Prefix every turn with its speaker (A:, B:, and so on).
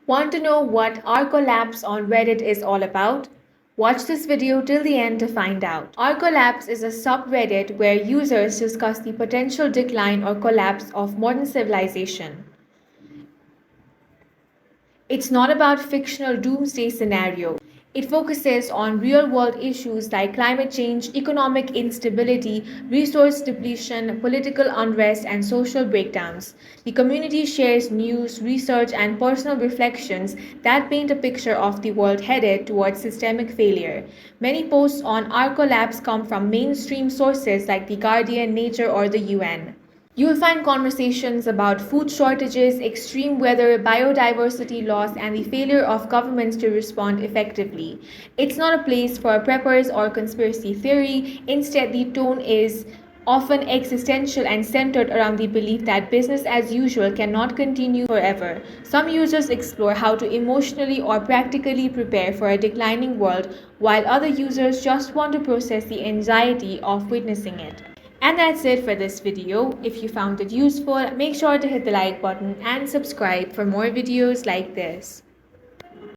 A: Want to know what Arcolapse on Reddit is all about? Watch this video till the end to find out. Arcolapse is a subreddit where users discuss the potential decline or collapse of modern civilization. It's not about fictional doomsday scenario. It focuses on real-world issues like climate change, economic instability, resource depletion, political unrest, and social breakdowns. The community shares news, research, and personal reflections that paint a picture of the world headed towards systemic failure. Many posts on Arcolapse come from mainstream sources like The Guardian, Nature, or the UN. You will find conversations about food shortages, extreme weather, biodiversity loss, and the failure of governments to respond effectively. It's not a place for preppers or conspiracy theory. Instead, the tone is often existential and centered around the belief that business as usual cannot continue forever. Some users explore how to emotionally or practically prepare for a declining world, while other users just want to process the anxiety of witnessing it. And that's it for this video. If you found it useful, make sure to hit the like button and subscribe for more videos like this.